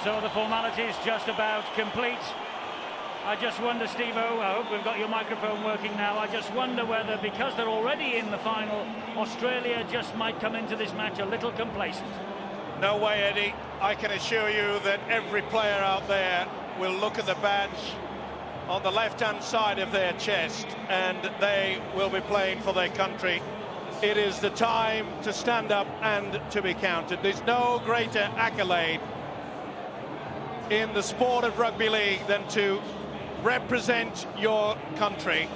So the formality's just about complete. I just wonder, Steve-O, I hope we've got your microphone working now. I just wonder whether, because they're already in the final, Australia just might come into this match a little complacent. No way, Eddie. I can assure you that every player out there will look at the badge on the left-hand side of their chest, and they will be playing for their country. It is the time to stand up and to be counted. There's no greater accolade in the sport of rugby league than to represent your country.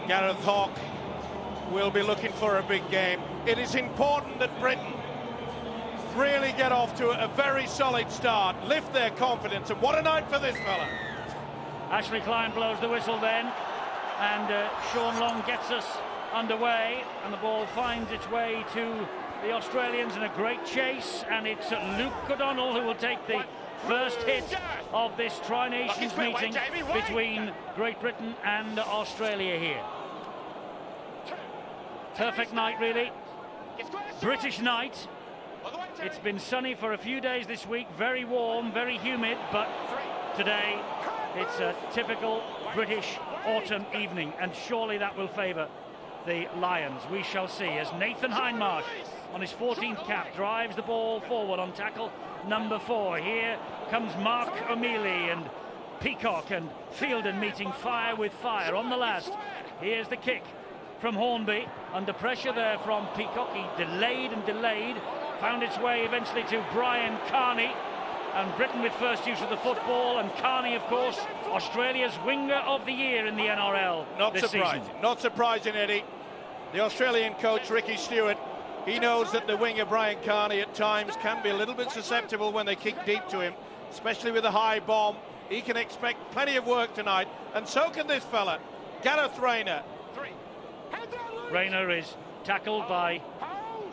Gareth Hawke will be looking for a big game. It is important that Britain really get off to a very solid start, lift their confidence, and what a night for this fella. Ashley Klein blows the whistle then, and Sean Long gets us underway, and the ball finds its way to the Australians in a great chase, and it's Luke O'Donnell who will take the first hit of this Tri-Nations meeting between Great Britain and Australia here. Perfect night, really. British night. It's been sunny for a few days this week, very warm, very humid, but today it's a typical British autumn evening, and surely that will favour the Lions. We shall see as Nathan Hindmarsh, on his 14th cap, drives the ball forward on tackle number 4. Here comes Mark O'Mealy and Peacock and Fielden meeting fire with fire on the last. Here's the kick from Hornby, under pressure there from Peacock. He delayed and delayed, found its way eventually to Brian Carney, and Britain with first use of the football, and Carney, of course, Australia's winger of the year in the NRL this season. Not surprising, Eddie. The Australian coach, Ricky Stewart, he knows that the winger, Brian Carney, at times can be a little bit susceptible when they kick deep to him, especially with a high bomb. He can expect plenty of work tonight, and so can this fella, Gareth Rayner. Rayner is tackled by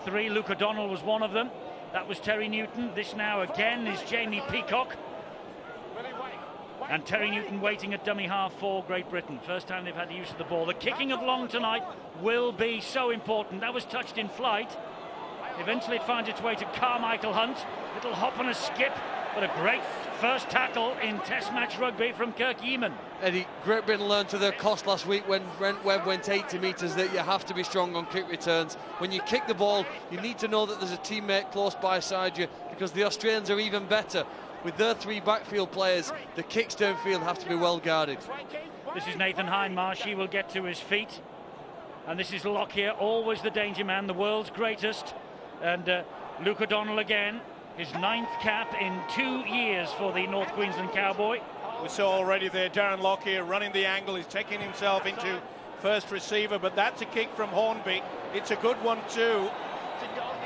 3. Luke O'Donnell was one of them. That was Terry Newton. This now again is Jamie Peacock. And Terry Newton waiting at dummy half for Great Britain. First time they've had the use of the ball. The kicking of Long tonight will be so important. That was touched in flight. Eventually it finds its way to Carmichael Hunt. Little hop and a skip, but a great first tackle in Test match rugby from Kirk Yeaman. Eddie, Great Britain learned to their cost last week when Brent Webb went 80 metres that you have to be strong on kick returns. When you kick the ball, you need to know that there's a teammate close beside you, because the Australians are even better. With their 3 backfield players, the kicks downfield have to be well guarded. This is Nathan Hindmarsh. He will get to his feet. And this is Lockyer, always the danger man, the world's greatest. And Luke O'Donnell again, his 9th cap in 2 years for the North Queensland Cowboy. We saw already there Darren Lockyer running the angle. He's taking himself into first receiver, but that's a kick from Hornby. It's a good one too.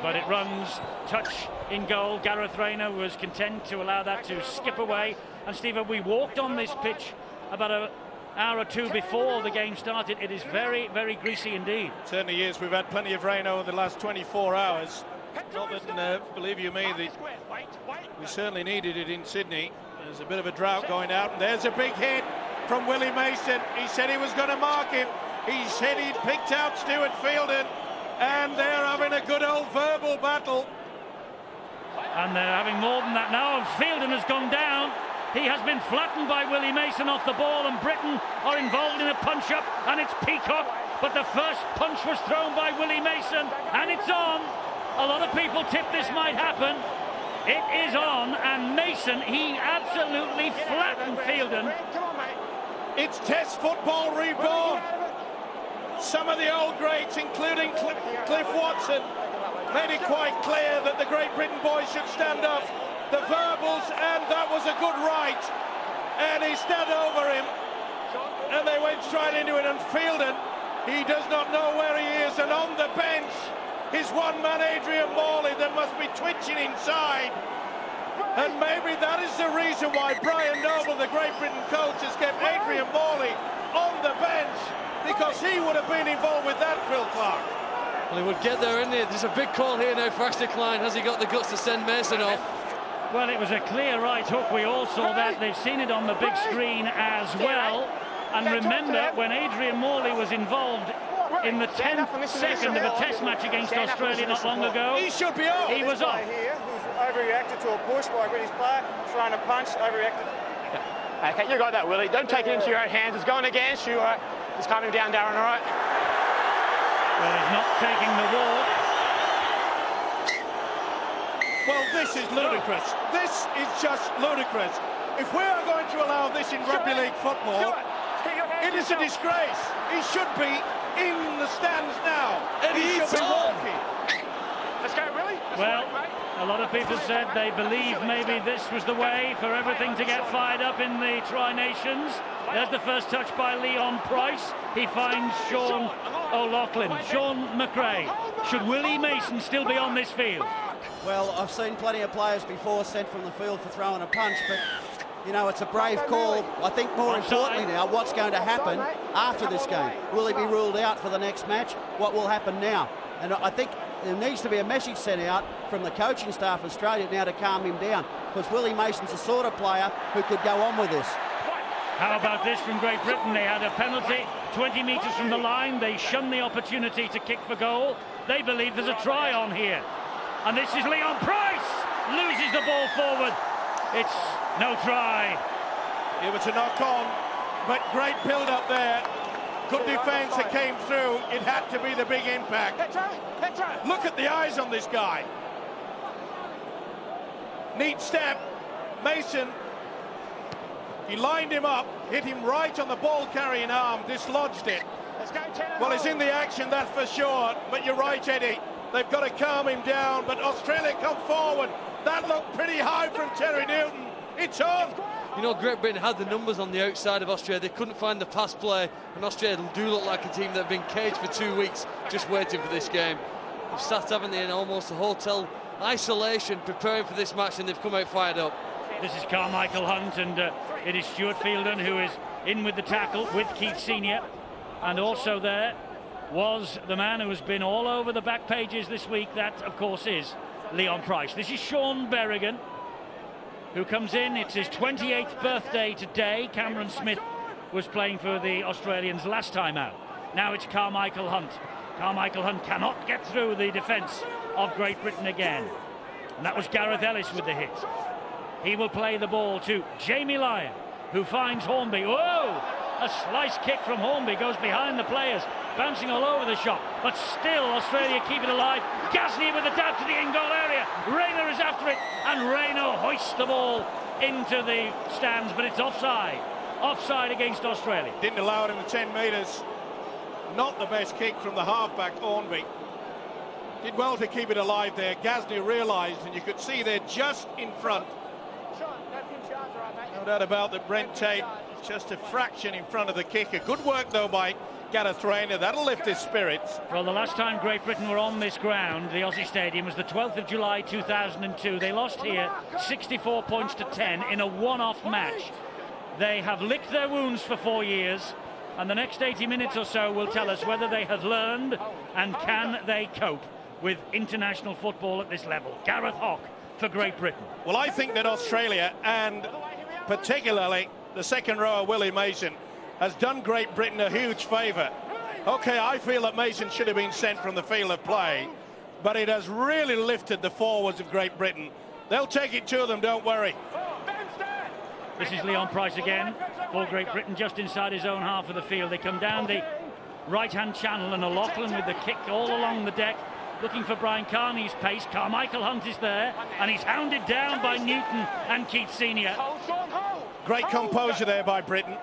But it runs, touch in goal. Gareth Rayner was content to allow that to skip away. And Stephen, we walked on this pitch about an hour or two before the game started. It is very, very greasy indeed. It certainly is. We've had plenty of rain over the last 24 hours. Not that, believe you me, we certainly needed it in Sydney. There's a bit of a drought going out, and there's a big hit from Willie Mason. He said he was going to mark him. He said he'd picked out Stuart Fielden, and they're having a good old verbal battle. And they're having more than that now, and Fielden has gone down. He has been flattened by Willie Mason off the ball, and Britain are involved in a punch-up, and it's Peacock. But the first punch was thrown by Willie Mason, and it's on. A lot of people tip this might happen. It is on, and Mason, he absolutely flattened Fielden. It's Test football reborn. Some of the old greats, including Cliff Watson, made it quite clear that the Great Britain boys should stand up. The verbals, and that was a good right. And he stood over him, and they went straight into it. And Fielden, he does not know where he is, and on the bench, his one man Adrian Morley that must be twitching inside. And maybe that is the reason why Brian Noble, the Great Britain coach, has kept Adrian Morley on the bench, because he would have been involved with that, Phil Clark. Well, he would get there, isn't it? There's a big call here now for Ashley Klein. Has he got the guts to send Mason off? Well, it was a clear right hook. We all saw that. They've seen it on the big screen as well. And remember, when Adrian Morley was involved in the 10th second of a Test match against Australia not long ago, he should be off. He was off. overreacted to a push by a British player, throwing a punch, overreacted. Okay, you got that, Willie. Don't take it into your own hands. It's going against you, all right? Just calm him down, Darren, all right? Well, he's not taking the walk. Well, this is ludicrous. This is just ludicrous. If we are going to allow this in rugby league football, it is a disgrace. He should be in the stands now. And he should be walking. Let's go, Willie. Well, a lot of people said they believe maybe this was the way for everything to get fired up in the Tri-Nations. There's the first touch by Leon Price. He finds Sean O'Loughlin. Sean McRae. Should Willie Mason still be on this field? Well, I've seen plenty of players before sent from the field for throwing a punch, but, you know, it's a brave call. I think more importantly now, what's going to happen after this game? Will he be ruled out for the next match? What will happen now? And I think there needs to be a message sent out from the coaching staff of Australia now to calm him down, because Willie Mason's the sort of player who could go on with this. How about this from Great Britain? They had a penalty 20 metres from the line. They shunned the opportunity to kick for goal. They believe there's a try on here. And this is Leon Price. Loses the ball forward. It's no try. It was a knock-on, but great build-up there. Good defence that came through. It had to be the big impact. Look at the eyes on this guy. Neat step. Mason, he lined him up, hit him right on the ball-carrying arm, dislodged it. Well, he's in the action, that's for sure. But you're right, Eddie. They've got to calm him down. But Australia come forward. That looked pretty high from Terry Newton. It's on. You know, Great Britain had the numbers on the outside of Australia. They couldn't find the pass play, and Australia do look like a team that have been caged for 2 weeks just waiting for this game. They've sat, haven't they, in almost a hotel isolation preparing for this match, and they've come out fired up. This is Carmichael Hunt, and it is Stuart Fielden who is in with the tackle with Keith Senior. And also there was the man who has been all over the back pages this week. That, of course, is Leon Price. This is Sean Berrigan, who comes in. It's his 28th birthday today. Cameron Smith was playing for the Australians last time out. Now it's Carmichael Hunt. Carmichael Hunt cannot get through the defence of Great Britain again. And that was Gareth Ellis with the hit. He will play the ball to Jamie Lyon, who finds Hornby. Whoa! A slice kick from Hornby goes behind the players, bouncing all over the shot, but still Australia keep it alive. Gasnier with a dab to the in-goal area. Rayner is after it, and Rayner hoists the ball into the stands, but it's offside. Offside against Australia. Didn't allow it in the 10 metres. Not the best kick from the halfback, Hornby. Did well to keep it alive there. Gasnier realised, and you could see they're just in front. No doubt about that. Brent Tate just a fraction in front of the kicker. Good work though by Gareth Rayner. That'll lift his spirits. Well, the last time Great Britain were on this ground, the Aussie Stadium, was the 12th of July 2002. They lost here 64 points to 10 in a one-off match. They have licked their wounds for 4 years, and the next 80 minutes or so will tell us whether they have learned and can they cope with international football at this level. Gareth Hock for Great Britain. Well, I think that Australia, and particularly the second rower, Willie Mason, has done Great Britain a huge favour. OK, I feel that Mason should have been sent from the field of play, but it has really lifted the forwards of Great Britain. They'll take it to them, don't worry. This is Leon Price again for Great Britain, just inside his own half of the field. They come down the right-hand channel, and O'Loughlin with the kick all along the deck, looking for Brian Carney's pace. Carmichael Hunt is there, and he's hounded down by Newton and Keith Senior. Great composure there by Britain.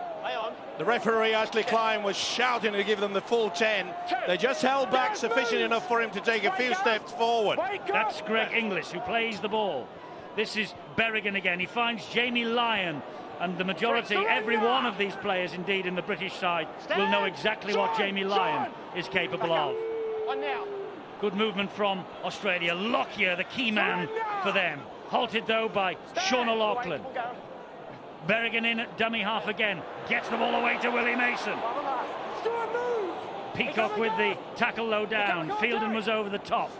The referee, Ashley Klein, was shouting to give them the full 10. They just held back sufficient enough for him to take a few steps forward. That's Greg Inglis, who plays the ball. This is Berrigan again. He finds Jamie Lyon, and the majority, every one of these players, indeed, in the British side, will know exactly what Jamie Lyon is capable of. Good movement from Australia. Lockyer, the key man for them. Halted, though, by Sean O'Loughlin. Berrigan in at dummy half again. Gets the ball away to Willie Mason. Peacock with the tackle low down. Fielden was over the top.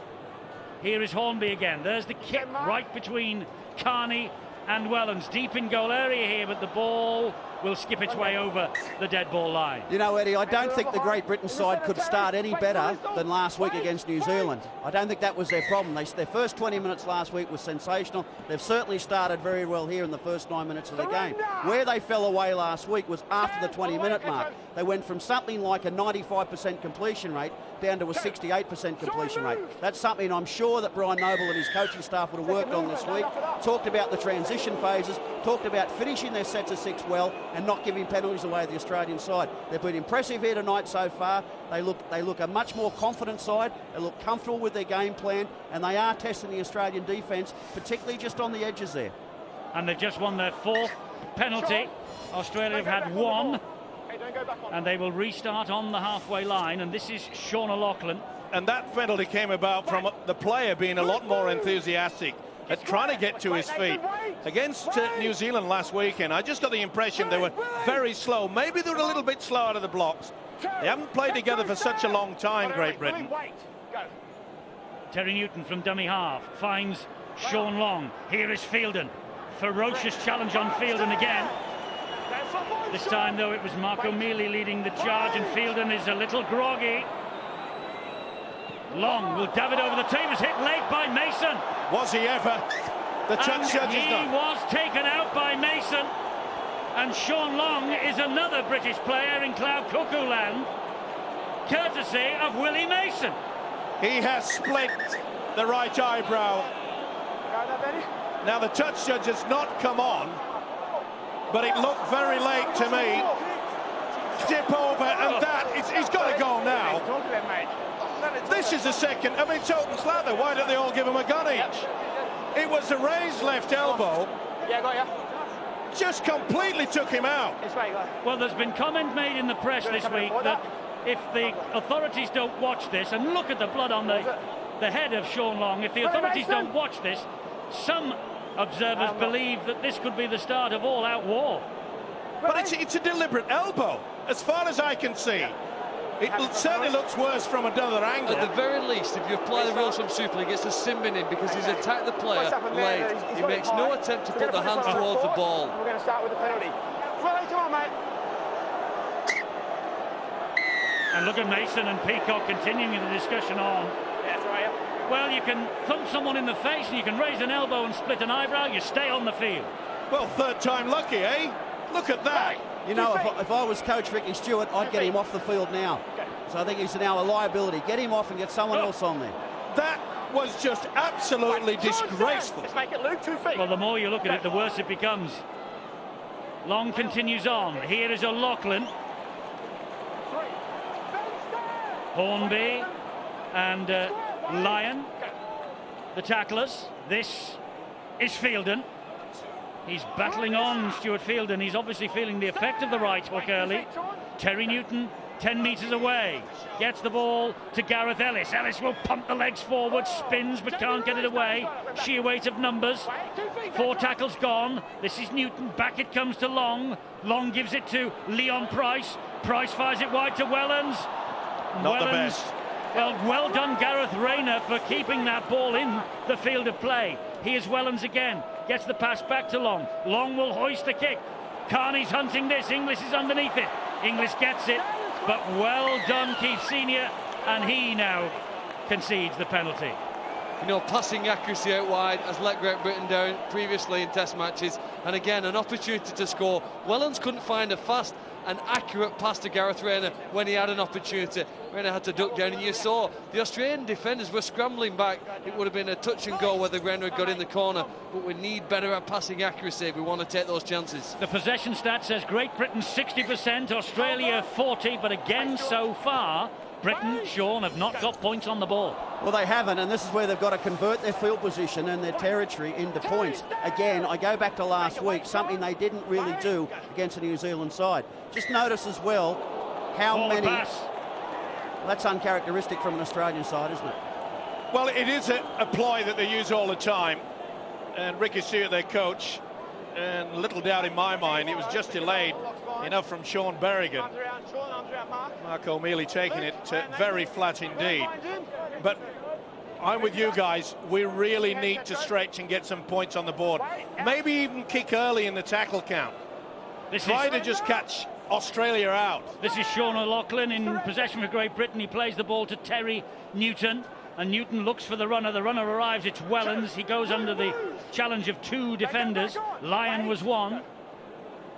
Here is Hornby again. There's the kick right between Carney and Wellens deep in goal area here, but the ball will skip its way over the dead ball line. You know, Eddie, I don't think the Great Britain side could start any better than last week against New Zealand. I don't think that was their problem. Their first 20 minutes last week was sensational. They've certainly started very well here in the first 9 minutes of the game. Where they fell away last week was after the 20-minute mark. They went from something like a 95% completion rate down to a 68% completion rate. That's something I'm sure that Brian Noble and his coaching staff would have worked on this week. Talked about the transition phases, talked about finishing their sets of six well and not giving penalties away to the Australian side. They've been impressive here tonight so far. They look a much more confident side. They look comfortable with their game plan, and they are testing the Australian defence, particularly just on the edges there. And they've just won their fourth penalty. Australia have had one, and they will restart on the halfway line, and this is Sean O'Loughlin. And that penalty came about from the player being a lot more enthusiastic at trying to get to his feet. Against New Zealand last weekend, I just got the impression they were very slow. Maybe they were a little bit slow out of the blocks. They haven't played together for such a long time, Great Britain. Terry Newton from dummy half finds Sean Long. Here is Fielden. Ferocious challenge on Fielden again. This time, though, it was Mark O'Mealy leading the charge, and Fielden is a little groggy. Long will dab it over the tape. Hit late by Mason. Was he ever? The touch judge is not. He was taken out by Mason. And Sean Long is another British player in Cloud Cuckoo Land, courtesy of Willie Mason. He has split the right eyebrow. Now the touch judge has not come on, but it looked very late to me. Tip over, and he's got to go now. This is the second. I mean, total slather. Why don't they all give him a gun each? It was a raised left elbow. Yeah, got ya. Just completely took him out. Well, there's been comment made in the press this week that if the authorities don't watch this, and look at the blood on the head of Sean Long, if the authorities don't watch this, some observers believe that this could be the start of all-out war. But it's a deliberate elbow, as far as I can see. It certainly looks worse from another angle. At the very least, if you apply the rules from Super League, it's a sin bin in because he's attacked the player late. He makes no attempt to put the hands towards the ball. We're going to start with the penalty. Right, come on, mate. And look at Mason and Peacock continuing the discussion on. Yeah, that's right. Well, you can thump someone in the face and you can raise an elbow and split an eyebrow. You stay on the field. Well, third time lucky, eh? Look at that. You know, if I was Coach Ricky Stewart, I'd get him off the field now. So I think he's now a liability. Get him off and get someone else on there. That was just absolutely disgraceful. Let's make it Luke 2 feet. Well, the more you look at it, the worse it becomes. Long continues on. Here is O'Loughlin. Hornby and Lyon, the tacklers. This is Fielden. He's battling on, Stuart Fielden. He's obviously feeling the effect of the right hook early. Terry Newton, 10 metres away, gets the ball to Gareth Ellis. Ellis will pump the legs forward, spins but can't get it away. Sheer weight of numbers. 4 tackles gone. This is Newton. Back it comes to Long. Long gives it to Leon Price. Price fires it wide to Wellens. Not the best. Well done, Gareth Rayner, for keeping that ball in the field of play. Here's Wellens again. Gets the pass back to Long. Long will hoist the kick. Carney's hunting this. Inglis is underneath it. Inglis gets it. But well done, Keith Senior. And he now concedes the penalty. You know, passing accuracy out wide has let Great Britain down previously in test matches. And again, an opportunity to score. Wellens couldn't find a fast and accurate pass to Gareth Rayner when he had an opportunity. Rayner had to duck down, and you saw the Australian defenders were scrambling back. It would have been a touch and go whether Rayner had got in the corner, but we need better at passing accuracy if we want to take those chances. The possession stat says Great Britain 60%, Australia 40%, but again so far Britain, Sean, have not got points on the ball. Well, they haven't, and this is where they've got to convert their field position and their territory into points. Again, I go back to last week, something they didn't really do against the New Zealand side. Just notice as well how many... Pass. That's uncharacteristic from an Australian side, isn't it? Well, it is a ploy that they use all the time. And Ricky Stewart, their coach, and little doubt in my mind, it was just delayed enough from Sean Berrigan. Mark O'Mealy taking it very flat indeed. But I'm with you guys. We really need to stretch and get some points on the board. Maybe even kick early in the tackle count. Try to just catch Australia out. This is Sean O'Loughlin in possession for Great Britain. He plays the ball to Terry Newton, and Newton looks for the runner. The runner arrives. It's Wellens. He goes under the challenge of two defenders. Lyon was one.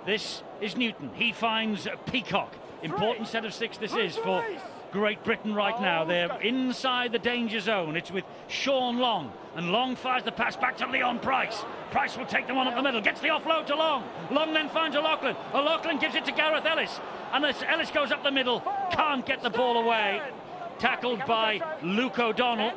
This is Newton. He finds Peacock. Important set of six this is for Great Britain right now. They're inside the danger zone. It's with Sean Long, and Long fires the pass back to Leon Price. Price will take them on up the middle, gets the offload to Long. Long then finds O'Loughlin. O'Loughlin gives it to Gareth Ellis, and as Ellis goes up the middle, can't get the ball away. Tackled by Luke O'Donnell.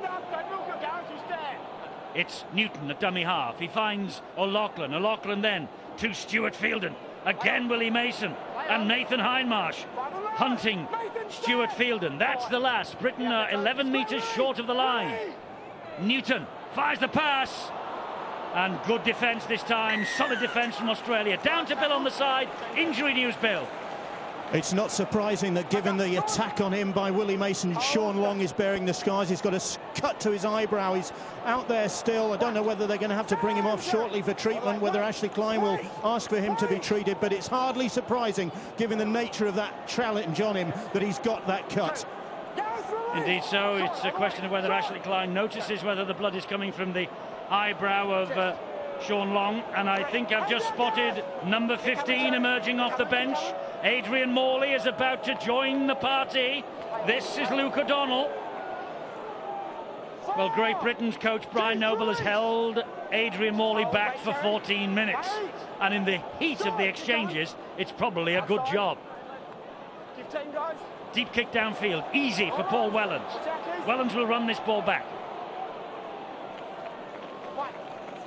It's Newton at dummy half. He finds O'Loughlin. O'Loughlin then to Stuart Fielden. Again Willie Mason and Nathan Hindmarsh hunting Stuart Fielden. That's the last. Britain are 11 metres short of the line. Newton fires the pass, and good defence this time. Solid defence from Australia. Down to Bill on the side. Injury news, Bill. It's not surprising that given the attack on him by Willie Mason, Sean Long is bearing the scars. He's got a cut to his eyebrow. He's out there still. I don't know whether they're going to have to bring him off shortly for treatment, whether Ashley Klein will ask for him to be treated, but it's hardly surprising, given the nature of that challenge on him, that he's got that cut. Indeed so. It's a question of whether Ashley Klein notices whether the blood is coming from the eyebrow of Sean Long, and I think I've just spotted number 15 emerging off the bench. Adrian Morley is about to join the party. This is Luke O'Donnell. Well, Great Britain's coach Brian Noble has held Adrian Morley back for 14 minutes, and in the heat of the exchanges, it's probably a good job. Deep kick downfield, easy for Paul Wellens. Wellens will run this ball back.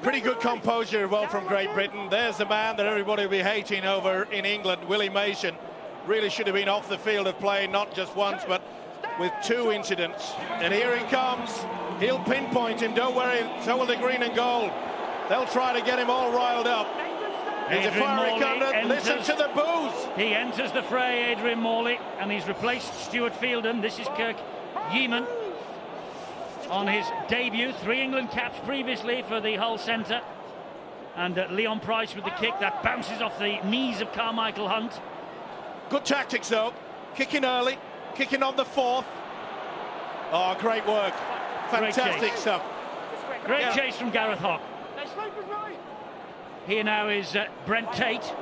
Pretty good composure as well from Great Britain. There's the man that everybody will be hating over in England, Willie Mason. Really should have been off the field of play, not just once, but with two incidents. And here he comes. He'll pinpoint him, don't worry, so will the green and gold. They'll try to get him all riled up. He's a fiery contest. Listen to the boos. He enters the fray, Adrian Morley, and he's replaced Stuart Fielden. This is Kirk Yeaman on his debut. 3 England caps previously for the Hull centre. And Leon Price with the kick that bounces off the knees of Carmichael Hunt. Good tactics though. Kicking early, kicking on the fourth. Oh, great work. Fantastic stuff. Great chase from Gareth Hock. Here now is Brent Tate.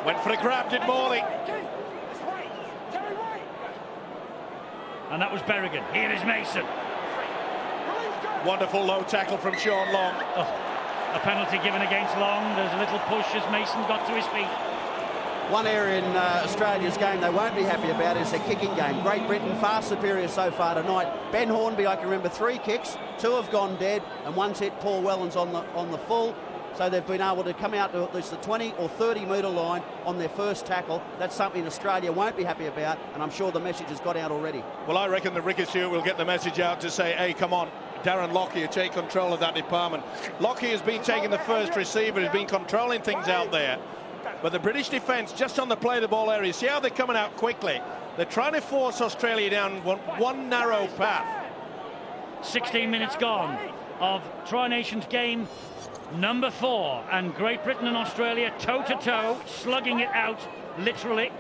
Went for a grab, did Morley. And that was Berrigan. Here is Mason. Wonderful low tackle from Sean Long. Oh, a penalty given against Long. There's a little push as Mason got to his feet. One area in Australia's game they won't be happy about is their kicking game. Great Britain far superior so far tonight. Ben Hornby, I can remember 3 kicks, 2 have gone dead, and 1's hit Paul Wellens on the full. So they've been able to come out to at least the 20 or 30 metre line on their first tackle. That's something Australia won't be happy about, and I'm sure the message has got out already. Well, I reckon the Ricky Stewart will get the message out to say, hey, come on, Darren Lockyer, take control of that department. Lockyer has been taking the first receiver, has been controlling things out there. But the British defence, just on the play the ball area, see how they're coming out quickly. They're trying to force Australia down one narrow path. 16 minutes gone of Tri-Nations game number 4, and Great Britain and Australia toe-to-toe, slugging it out, literally.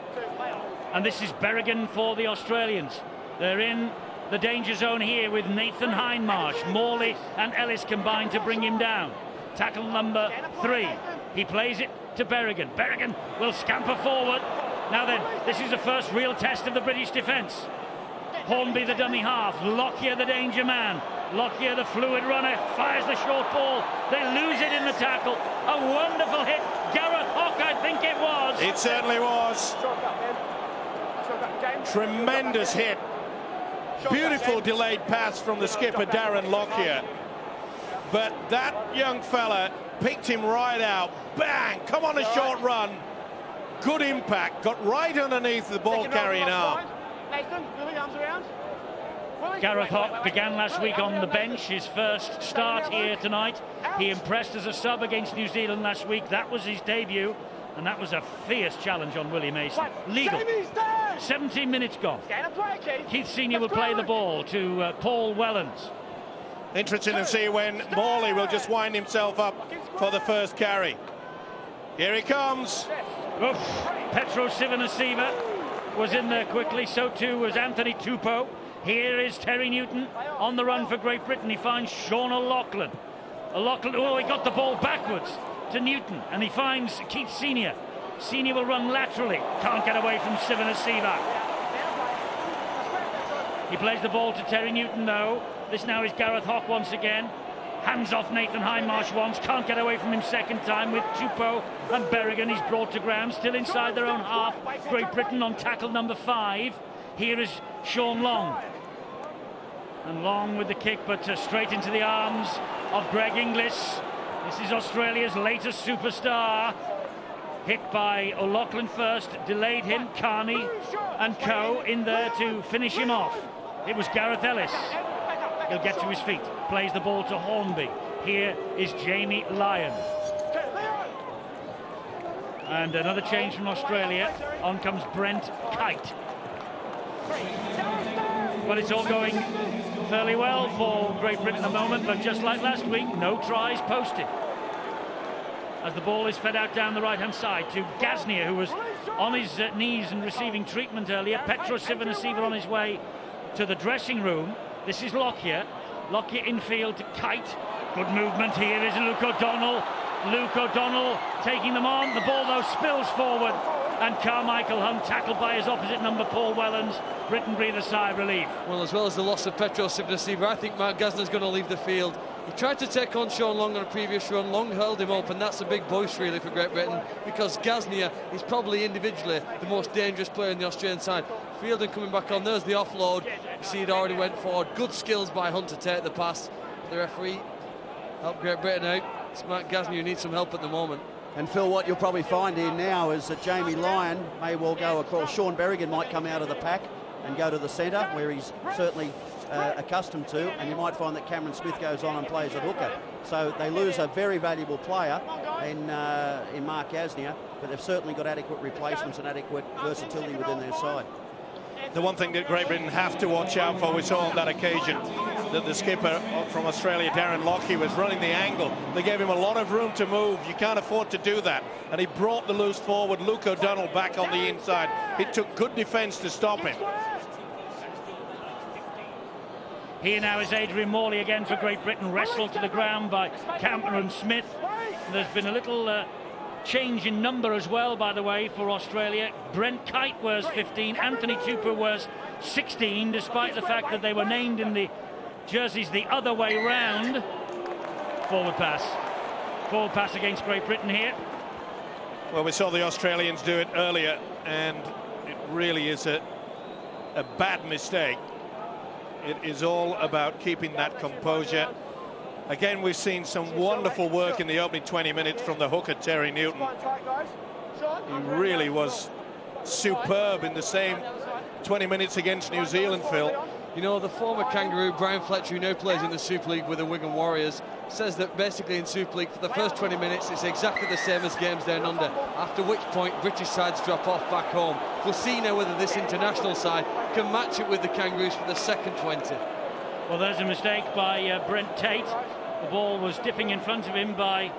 And this is Berrigan for the Australians. They're in the danger zone here with Nathan Hindmarsh. Morley and Ellis combined to bring him down. Tackle number 3. He plays it to Berrigan. Berrigan will scamper forward. Now then, this is the first real test of the British defence. Hornby the dummy half, Lockyer the danger man. Lockyer the fluid runner, fires the short ball. They lose it in the tackle. A wonderful hit. Gareth Hock, I think it was. It certainly was. Tremendous hit. Beautiful delayed pass from the skipper, Darren Lockyer. But that young fella picked him right out. Bang! Come on, a short run. Good impact. Got right underneath the ball carrying arm. Gareth Hock began last week on the bench, his first start here tonight. He impressed as a sub against New Zealand last week. That was his debut, and that was a fierce challenge on Willie Mason. Legal. 17 minutes gone. Keith Senior will play the ball to Paul Wellens. Interesting to see when Morley will just wind himself up for the first carry. Here he comes. Oof. Petro Sivanasiva was in there quickly, so too was Anthony Tupou. Here is Terry Newton on the run for Great Britain. He finds Sean O'Loughlin. Oh, he got the ball backwards to Newton, and he finds Keith Senior. Senior will run laterally. Can't get away from Sivanasiva. He plays the ball to Terry Newton, though. This now is Gareth Hock once again. Hands off Nathan Hindmarsh once. Can't get away from him second time with Tupou and Berrigan. He's brought to ground, still inside their own half. Great Britain on tackle number 5. Here is Sean Long. And Long with the kick, but straight into the arms of Greg Inglis. This is Australia's latest superstar. Hit by O'Loughlin first, delayed him, Carney and co in there to finish him off. It was Gareth Ellis. He'll get to his feet, plays the ball to Hornby. Here is Jamie Lyon. And another change from Australia. On comes Brent Kite. But it's all going fairly well for Great Britain at the moment, but just like last week, no tries posted. As the ball is fed out down the right-hand side to Gaznia, who was on his knees and receiving treatment earlier. Petro Sivanasiva on his way to the dressing room. This is Lockyer. Lockyer infield to Kite. Good movement here is Luke O'Donnell. Luke O'Donnell taking them on. The ball, though, spills forward. And Carmichael Hunt tackled by his opposite number, Paul Wellens. Britain breathe a sigh of relief. Well, as well as the loss of Petro Sivanasiva, I think Mark Gasner's going to leave the field. He tried to take on Sean Long on a previous run. Long held him up, and that's a big boost really for Great Britain, because Gaznia is probably individually the most dangerous player in the Australian side. Fielding coming back on, there's the offload. You see it already went forward. Good skills by Hunt to take the pass. The referee helped Great Britain out. It's Mark Gaznia who needs some help at the moment. And Phil, what you'll probably find here now is that Jamie Lyon may well go across. Sean Berrigan might come out of the pack and go to the centre, where he's certainly accustomed to, and you might find that Cameron Smith goes on and plays at hooker. So they lose a very valuable player in Mark Gaznia, but they've certainly got adequate replacements and adequate versatility within their side. The one thing that Great Britain have to watch out for, we saw on that occasion that the skipper from Australia, Darren Lockyer, was running the angle. They gave him a lot of room to move. You can't afford to do that. And he brought the loose forward. Luke O'Donnell back on the inside. It took good defence to stop him. Here now is Adrian Morley again for Great Britain, wrestled to the ground by Cameron Smith. There's been a little change in number as well, by the way, for Australia. Brent Kite wears 15, Anthony Tupou wears 16, despite the fact that they were named in the jerseys the other way round. Forward pass against Great Britain here. Well, we saw the Australians do it earlier, and it really is a bad mistake. It is all about keeping that composure. Again, we've seen some wonderful work in the opening 20 minutes from the hooker, Terry Newton. He really was superb in the same 20 minutes against New Zealand, Phil. You know, the former Kangaroo, Brian Fletcher, who now plays in the Super League with the Wigan Warriors, says that basically in Super League, for the first 20 minutes, it's exactly the same as games down under, after which point British sides drop off back home. We'll see now whether this international side can match it with the Kangaroos for the second 20. Well, there's a mistake by Brent Tate. The ball was dipping in front of him by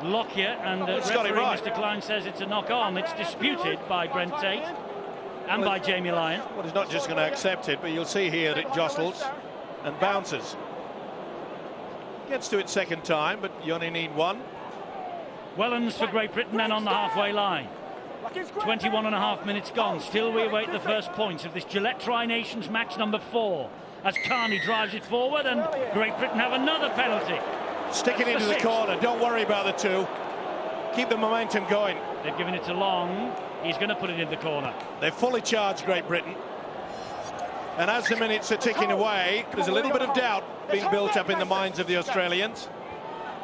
Lockyer, and the referee, right. Mr. Klein, says it's a knock-on. It's disputed by Brent Tate and by Jamie Lyon. Well, he's not just going to accept it, but you'll see here that it jostles and bounces. Gets to it second time, but you only need one. Wellens for Great Britain then on the halfway line. 21 and a half minutes gone. Still we await the first points of this Gillette Tri-Nations match number 4. As Carney drives it forward, and Great Britain have another penalty. Stick it into the corner. Don't worry about the two. Keep the momentum going. They've given it to Long. He's going to put it in the corner. They're fully charged, Great Britain. And as the minutes are ticking away, there's a little bit of doubt being built up in the minds of the Australians.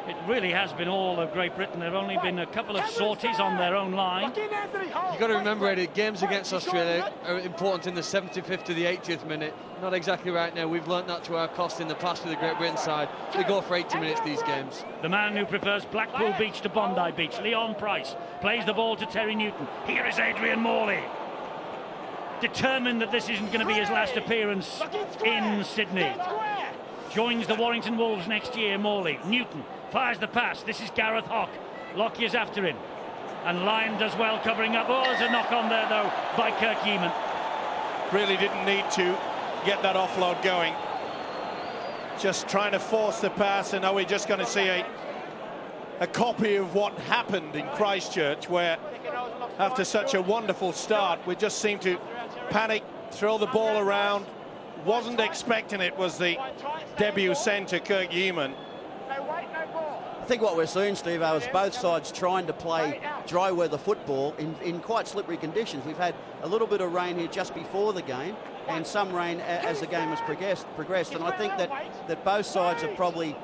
It really has been all of Great Britain. There have only been a couple of sorties on their own line. You've got to remember, Eddie, games against Australia are important in the 75th to the 80th minute. Not exactly right now. We've learnt that to our cost in the past with the Great Britain side. They go for 80 minutes these games. The man who prefers Blackpool Beach to Bondi Beach, Leon Price, plays the ball to Terry Newton. Here is Adrian Morley, determined that this isn't going to be his last appearance in Sydney. joins the Warrington Wolves next year. Morley, Newton fires the pass. This is Gareth Hock. Lockyer's after him. And Lyon does well covering up. Oh, there's a knock on there, though, by Kirk Yeaman. Really didn't need to get that offload going. Just trying to force the pass, and are we just going to see a copy of what happened in Christchurch, where after such a wonderful start, we just seemed to panic, throw the ball around. Wasn't expecting it, was the debut centre, Kirk Yeaman. I think what we're seeing, Steve, is both sides trying to play dry weather football in quite slippery conditions. We've had a little bit of rain here just before the game, and some rain as the game has progressed. And I think that both sides are probably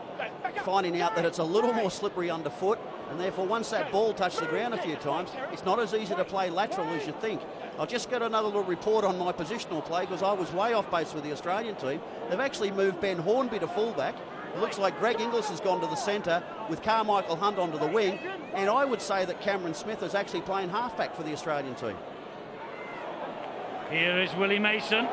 finding out that it's a little more slippery underfoot, and therefore once that ball touched the ground a few times, it's not as easy to play lateral as you think. I'll just get another little report on my positional play, because I was way off base with the Australian team. They've actually moved Ben Hornby to fullback. It looks like Greg Inglis has gone to the centre with Carmichael Hunt onto the wing, and I would say that Cameron Smith is actually playing halfback for the Australian team. Here is Willie Mason,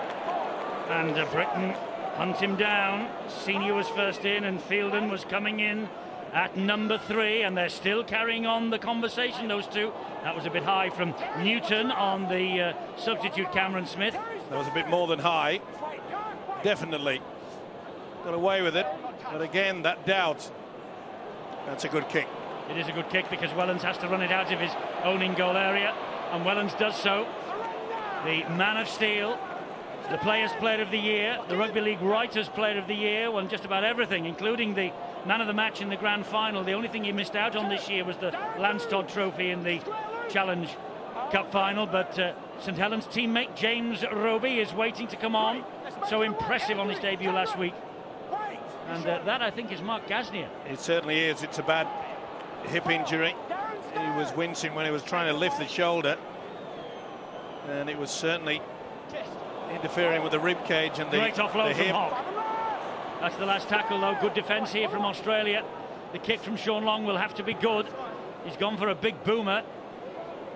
and Britain hunt him down. Senior was first in, and Fielden was coming in at number 3, and they're still carrying on the conversation, those two. That was a bit high from Newton on the substitute Cameron Smith. That was a bit more than high. Definitely got away with it, but again, that doubt. That's a good kick. It is a good kick, because Wellens has to run it out of his own in-goal area, and Wellens does so. The man of steel, the Players' Player of the Year, the Rugby League Writers' Player of the Year, won just about everything, including the man of the match in the grand final. The only thing he missed out on this year was the Lance Todd Trophy in the Challenge Cup final, but St Helens teammate James Roby is waiting to come on. So impressive on his debut last week. And that, I think, is Mark Gasnier. It certainly is. It's a bad hip injury. He was wincing when he was trying to lift the shoulder, and it was certainly interfering with the rib cage and the great offload hip. from Hock. That's the last tackle, though. Good defence here from Australia. The kick from Sean Long will have to be good. He's gone for a big boomer,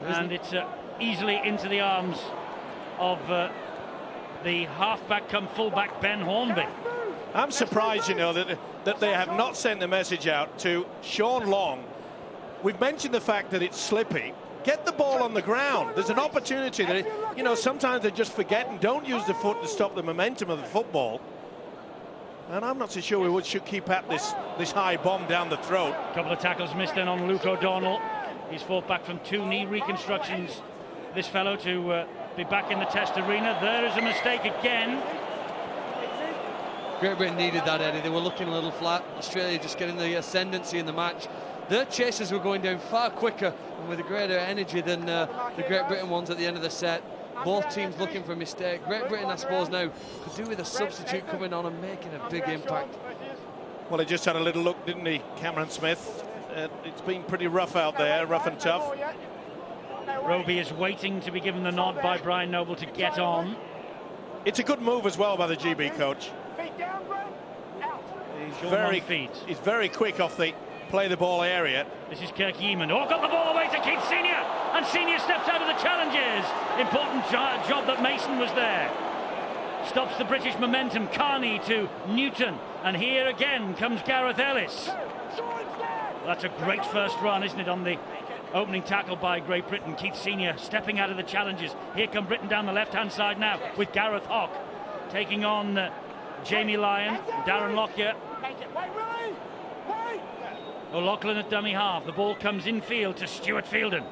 and it's easily into the arms of the halfback come fullback Ben Hornby. I'm surprised, you know, that they have not sent the message out to Sean Long. We've mentioned the fact that it's slippy. Get the ball on the ground. There's an opportunity that, you know, sometimes they just forget and don't use the foot to stop the momentum of the football. And I'm not so sure we should keep at this high bomb down the throat. A couple of tackles missed then on Luke O'Donnell. He's fought back from 2 knee reconstructions, this fellow, to be back in the test arena. There is a mistake again. Great Britain needed that, Eddie. They were looking a little flat. Australia just getting the ascendancy in the match. Their chases were going down far quicker and with a greater energy than the Great Britain ones at the end of the set. Both teams looking for a mistake. Great Britain, I suppose, now could do with a substitute coming on and making a big impact. Well, he just had a little look, didn't he, Cameron Smith? It's been pretty rough out there, rough and tough. Roby is waiting to be given the nod by Brian Noble to get on. It's a good move as well by the GB coach. He's very quick off the play the ball area. This is Kirk Yeaman. Oh, got the ball away to Keith Senior, and Senior steps out of the challenges. Important job that Mason was there. Stops the British momentum. Carney to Newton, and here again comes Gareth Ellis. That's a great first run, isn't it, on the opening tackle by Great Britain. Keith Senior stepping out of the challenges. Here come Britain down the left-hand side now with Gareth Hock taking on Jamie Lyon, Darren Lockyer. O'Loughlin at dummy half. The ball comes infield to Stuart Fielden.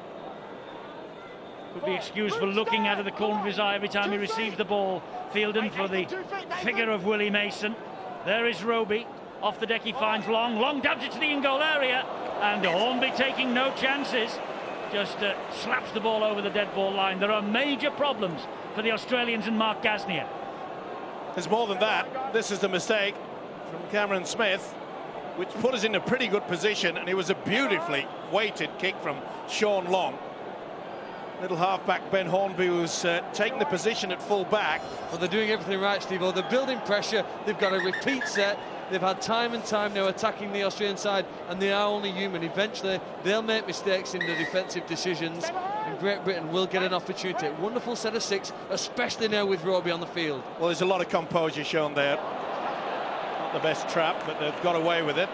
Could be excused for looking out of the corner of his eye every time he receives the ball. Fielden for the figure of Willie Mason. There is Roby. Off the deck he finds Long. Long dabs it to the in-goal area. And Hornby taking no chances. Just slaps the ball over the dead ball line. There are major problems for the Australians and Mark Gasnier. There's more than that. This is the mistake from Cameron Smith, which put us in a pretty good position, and it was a beautifully weighted kick from Sean Long. Little halfback Ben Hornby was taking the position at full back. Well, they're doing everything right, Steve. They're building pressure. They've got a repeat set. They've had time and time now attacking the Australian side, and they are only human. Eventually, they'll make mistakes in the defensive decisions, and Great Britain will get an opportunity. Wonderful set of 6, especially now with Roby on the field. Well, there's a lot of composure shown there. Not the best trap, but they've got away with it.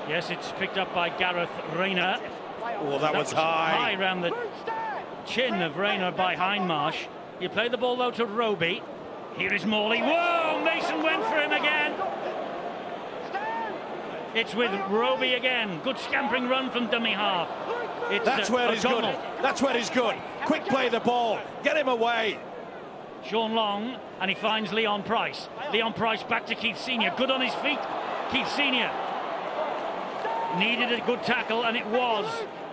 Yes, it's picked up by Gareth Rayner. Oh, that was high. High round the chin of Rayner by Hindmarsh. You play the ball though to Roby. Here is Morley. Whoa, Mason went for him again. It's with Roby again. Good scampering run from dummy half. That's where he's good. That's where he's good. Quick play the ball. Get him away. Sean Long, and he finds Leon Price. Leon Price back to Keith Senior. Good on his feet. Keith Senior needed a good tackle, and it was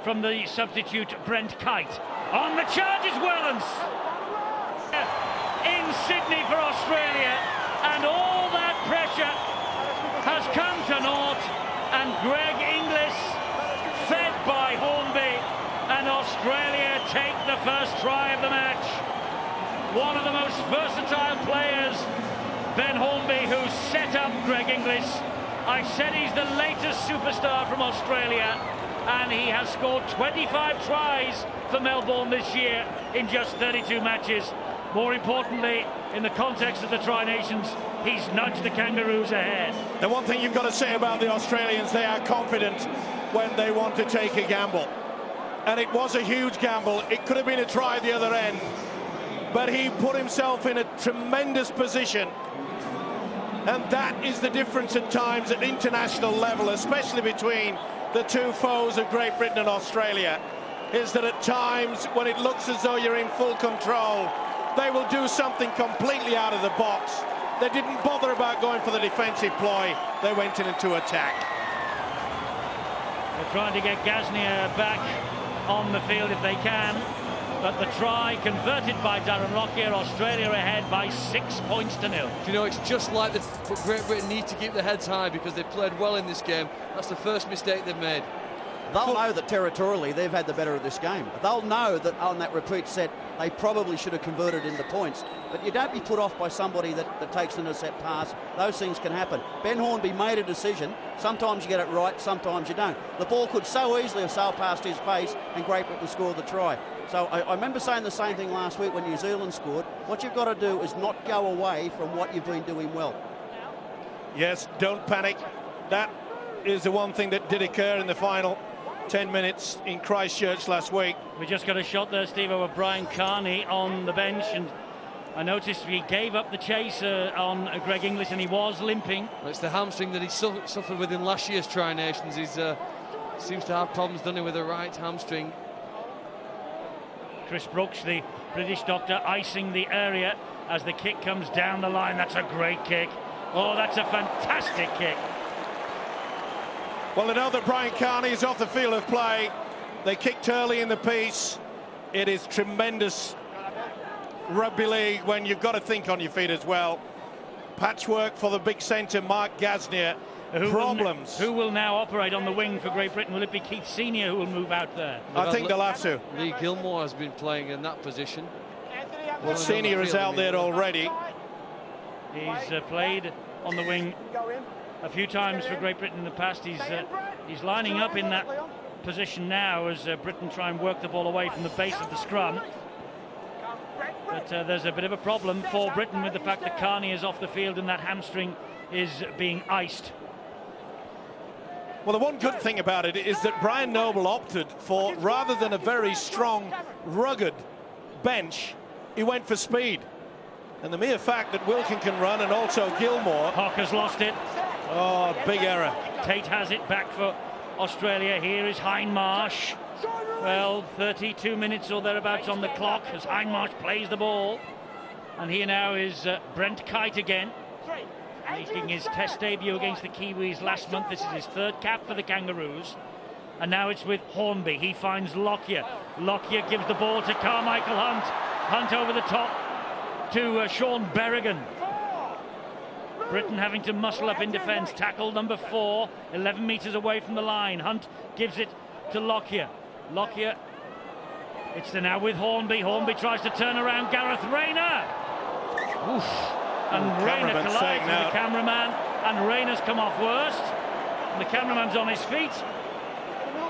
from the substitute Brent Kite. On the charge is Wellens. In Sydney for Australia, and all that pressure has come to naught, and Greg Inglis fed by Hornby, and Australia take the first try of the match. One of the most versatile players, Ben Hornby, who set up Greg Inglis. I said he's the latest superstar from Australia, and he has scored 25 tries for Melbourne this year in just 32 matches. More importantly, in the context of the Tri-Nations, he's nudged the Kangaroos ahead. The one thing you've got to say about the Australians, they are confident when they want to take a gamble. And it was a huge gamble. It could have been a try at the other end. But he put himself in a tremendous position. And that is the difference at times at international level, especially between the two foes of Great Britain and Australia, is that at times when it looks as though you're in full control, they will do something completely out of the box. They didn't bother about going for the defensive ploy. They went into attack. They're trying to get Gasnier back on the field if they can. But the try converted by Darren Lockyer, Australia ahead by 6 points to 0. You know, it's just like Great Britain need to keep their heads high because they've played well in this game. That's the first mistake they've made. They'll know that territorially they've had the better of this game. They'll know that on that repeat set they probably should have converted into points. But you don't be put off by somebody that takes an intercept pass. Those things can happen. Ben Hornby made a decision. Sometimes you get it right, sometimes you don't. The ball could so easily have sailed past his face and Great Britain scored the try. So I remember saying the same thing last week when New Zealand scored. What you've got to do is not go away from what you've been doing well. Yes, don't panic. That is the one thing that did occur in the final 10 minutes in Christchurch last week. We just got a shot there, Steve, of Brian Carney on the bench, and I noticed he gave up the chase on Greg Inglis, and he was limping. It's the hamstring that he suffered with in last year's Tri-Nations. He seems to have problems, doesn't he, with the right hamstring. Chris Brooks, the British doctor, icing the area as the kick comes down the line. That's a great kick. Oh, that's a fantastic kick. Well, they know that Brian Carney is off the field of play. They kicked early in the piece. It is tremendous rugby league when you've got to think on your feet as well. Patchwork for the big centre, Mark Gasnier. Problems. Who will now operate on the wing for Great Britain? Will it be Keith Senior who will move out there? I think they'll have to. Lee Gilmore has been playing in that position. Well, Senior is out there already. He's played on the wing a few times for Great Britain in the past. He's lining up in that position now as Britain try and work the ball away from the base of the scrum. But there's a bit of a problem for Britain with the fact that Carney is off the field and that hamstring is being iced. Well, the one good thing about it is that Brian Noble opted for, rather than a very strong, rugged bench, he went for speed. And the mere fact that Wilkin can run and also Gilmore... Hock has lost it. Oh, big error. Tate has it back for Australia. Here is Hindmarsh. Well, 32 minutes or thereabouts on the clock as Hindmarsh plays the ball. And here now is Brent Kite again, making his test debut against the Kiwis last month. This is his third cap for the Kangaroos. And now it's with Hornby. He finds Lockyer. Lockyer gives the ball to Carmichael Hunt. Hunt over the top to Sean Berrigan. Britain having to muscle up in defence. Tackle number 4, 11 metres away from the line. Hunt gives it to Lockyer. Lockyer, it's now with Hornby. Hornby tries to turn around Gareth Rayner. Oof. And Rayner collides with the cameraman, and Rayner's come off worst. And the cameraman's on his feet,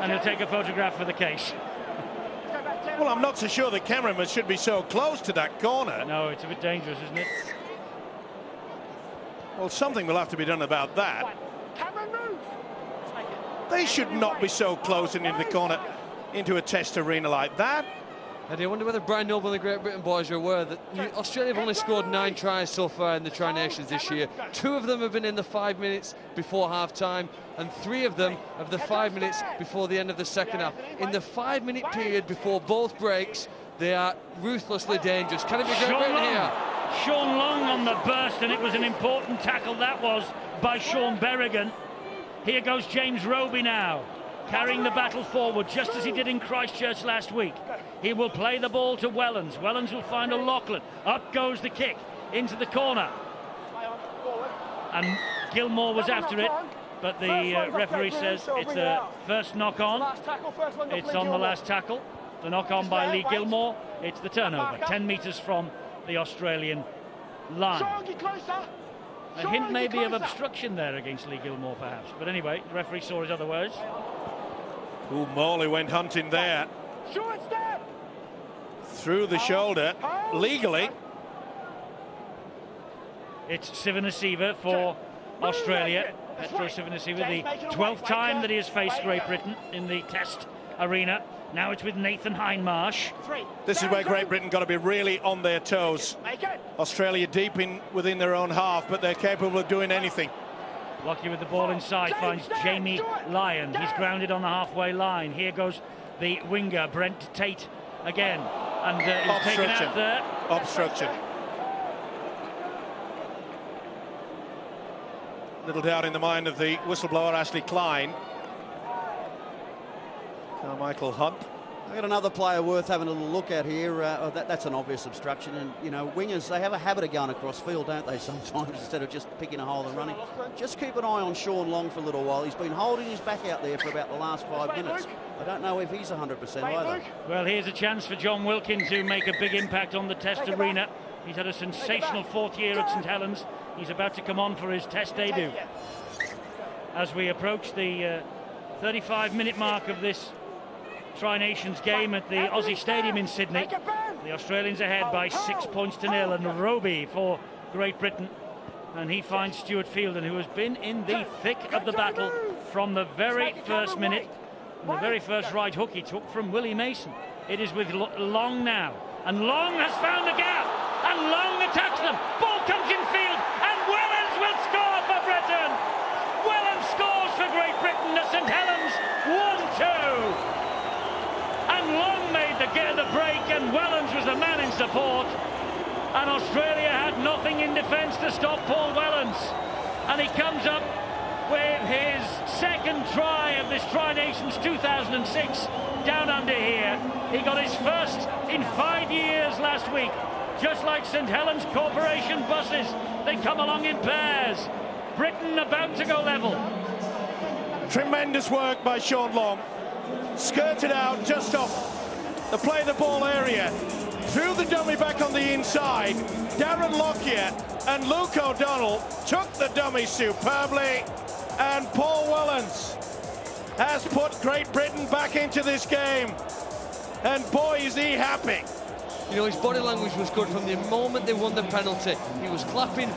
and he'll take a photograph for the case. Well, I'm not so sure the cameraman should be so close to that corner. No, it's a bit dangerous, isn't it? Well, something will have to be done about that. They should not be so close into the corner, into a test arena like that. And I wonder whether Brian Noble and the Great Britain boys are aware that Australia have only scored 9 tries so far in the Tri-Nations this year. 2 of them have been in the 5 minutes before half-time, and 3 of them of the 5 minutes before the end of the second half. In the 5-minute period before both breaks, they are ruthlessly dangerous. Can it be Great Britain here? Sean Long on the burst, and it was an important tackle that was by Sean Berrigan. Here goes James Roby now, carrying the battle forward, just as he did in Christchurch last week. He will play the ball to Wellens. Wellens will find a Lachlan. Up goes the kick into the corner. And Gilmore was after it, but the referee says it's a first knock-on. It's on the last tackle. The knock-on by Lee Gilmore. It's the turnover, 10 metres from the Australian line. A hint maybe of obstruction there against Lee Gilmore, perhaps. But anyway, the referee saw it otherwise. Ooh, Morley went hunting there. Through the shoulder, legally. It's Sivanasiva for Australia. Petro Sivanasiva, the 12th time that he has faced Great Britain in the Test arena. Now it's with Nathan Hindmarsh. This is where Great Britain got to be really on their toes. Australia deep in within their own half, but they're capable of doing anything. Lockyer with the ball inside finds Jamie Lyon. He's grounded on the halfway line. Here goes the winger, Brent Tate, again. And he's taken out there. Obstruction. Little doubt in the mind of the whistleblower, Ashley Klein. Carmichael Hunt. I've got another player worth having a little look at here. That's an obvious obstruction. And, you know, wingers, they have a habit of going across field, don't they, sometimes, instead of just picking a hole and running. Just keep an eye on Sean Long for a little while. He's been holding his back out there for about the last 5 minutes. I don't know if he's 100% either. Well, here's a chance for John Wilkin to make a big impact on the Test arena. He's had a sensational 4th year at St Helens. He's about to come on for his Test debut. As we approach the 35-minute mark of this Tri-Nations game at the Aussie Stadium in Sydney, the Australians ahead by 6 points to 0, and Roby for Great Britain, and he finds Stuart Fielden, who has been in the thick of the battle from the very first minute, and the very first right hook he took from Willie Mason. It is with Long now, and Long has found the gap, and Long attacks them. Ball comes in field, and Wellens will score for Britain. Wellens scores for Great Britain at St Helens, 1-2. And Long made the break, and Wellens was the man in support. And Australia had nothing in defence to stop Paul Wellens. And he comes up with his second try of this Tri-Nations 2006 down under here. He got his first in 5 years last week. Just like St Helens Corporation buses, they come along in pairs. Britain about to go level. Tremendous work by Sean Long. Skirted out just off the play the ball area, threw the dummy back on the inside. Darren Lockyer and Luke O'Donnell took the dummy superbly, and Paul Wellens has put Great Britain back into this game, and boy is he happy. You know, his body language was good from the moment they won the penalty. He was clapping,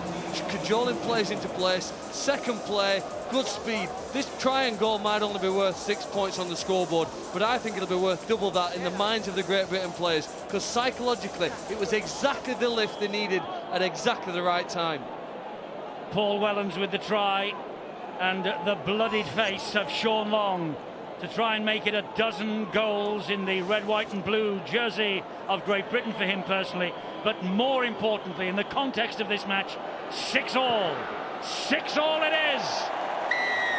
cajoling players into place. Second play, good speed. This try and goal might only be worth 6 points on the scoreboard, but I think it'll be worth double that in the minds of the Great Britain players, because psychologically it was exactly the lift they needed at exactly the right time. Paul Wellens with the try, and the bloodied face of Sean Long to try and make it a dozen goals in the red, white and blue jersey of Great Britain for him personally, but more importantly in the context of this match, 6-all. 6-all it is.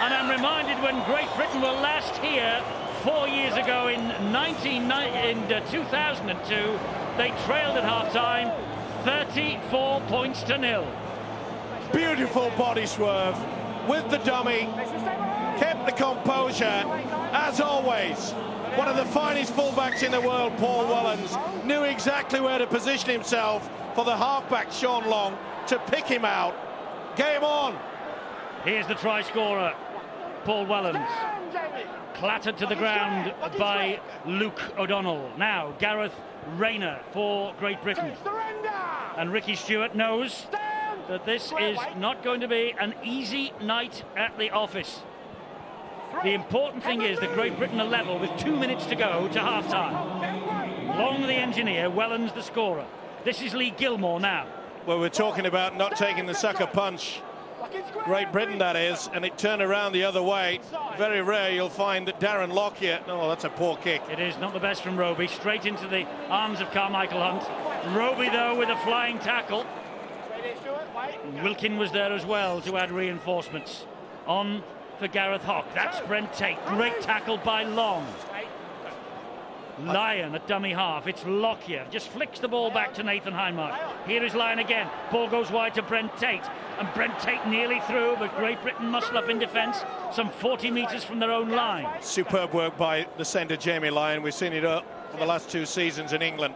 And I'm reminded when Great Britain were last here 4 years ago in 2002, they trailed at half-time 34 points to 0. Beautiful body swerve with the dummy, kept the composure as always. One of the finest fullbacks in the world, Paul Wellens, knew exactly where to position himself for the halfback Sean Long to pick him out. Game on. Here's the try scorer, Paul Wellens, clattered to the ground by Luke O'Donnell. Now Gareth Rayner for Great Britain, and Ricky Stewart knows that this is not going to be an easy night at the office. The important thing is that Great Britain are level with 2 minutes to go to half-time. Long the engineer, Wellens the scorer. This is Lee Gilmore now. Well, we're talking about not taking the sucker punch. Great Britain, that is, and it turned around the other way. Very rare you'll find that Darren Lockyer... Oh, that's a poor kick. It is not the best from Roby. Straight into the arms of Carmichael Hunt. Roby, though, with a flying tackle. Wilkin was there as well to add reinforcements. On for Gareth Hock. That's Brent Tate. Great tackle by Long. Lyon at dummy half. It's Lockyer. Just flicks the ball back to Nathan Hindmark. Here is Lyon again. Ball goes wide to Brent Tate. And Brent Tate nearly through, but Great Britain muscle up in defence, some 40 metres from their own line. Superb work by the centre, Jamie Lyon. We've seen it for the last 2 seasons in England.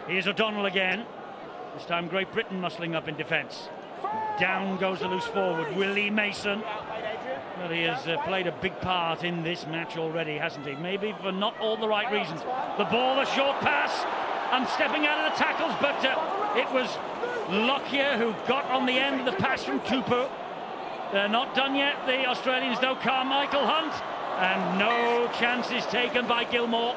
Here's O'Donnell again. This time Great Britain muscling up in defence. Down goes the loose forward, Willie Mason. Well, he has played a big part in this match already, hasn't he? Maybe for not all the right reasons. The ball, a short pass, and stepping out of the tackles, but it was Lockyer who got on the end of the pass from Tupu. They're not done yet, the Australians, though. Carmichael Hunt, and no chances taken by Gilmore.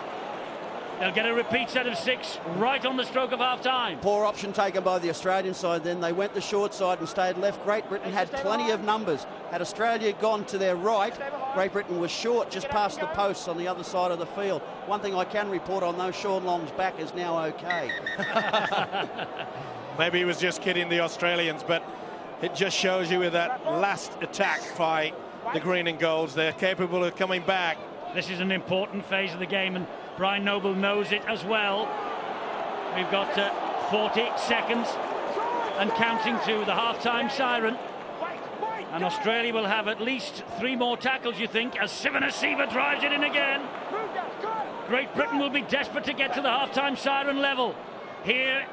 They'll get a repeat set of 6 right on the stroke of half-time. Poor option taken by the Australian side then. They went the short side and stayed left. Great Britain had plenty of numbers. Had Australia gone to their right, Great Britain was short just past the posts on the other side of the field. One thing I can report on, though, Sean Long's back is now okay. Maybe he was just kidding the Australians, but it just shows you with that last attack by the green and golds, they're capable of coming back. This is an important phase of the game, and Brian Noble knows it as well. We've got 40 seconds and counting to the half-time siren. And Australia will have at least 3 more tackles, you think, as Sivanasiva drives it in again. Great Britain will be desperate to get to the half-time siren level. Here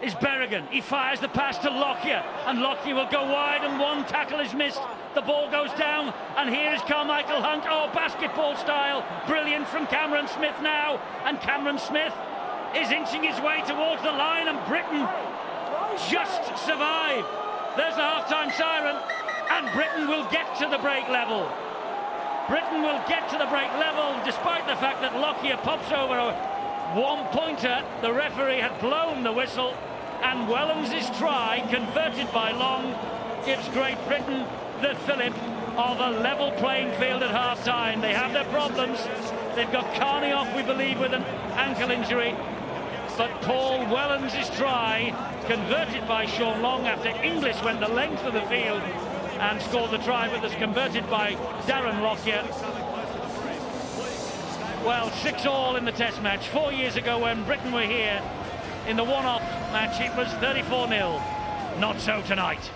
is Berrigan. He fires the pass to Lockyer, and Lockyer will go wide, and 1 tackle is missed. The ball goes down, and here is Carmichael Hunt. Oh, basketball style. Brilliant from Cameron Smith now. And Cameron Smith is inching his way towards the line, and Britain just survive. There's the half-time siren, and Britain will get to the break level. Britain will get to the break level, despite the fact that Lockyer pops over a one-pointer. The referee had blown the whistle, and Wellens' try, converted by Long, gives Great Britain the fillip of a level playing field at half-time. They have their problems. They've got Carney off, we believe, with an ankle injury. But Paul Wellens' try, converted by Sean Long after Inglis went the length of the field and scored the try, but that's converted by Darren Lockyer. Well, 6-all in the Test match. 4 years ago when Britain were here in the one-off match, it was 34-0. Not so tonight.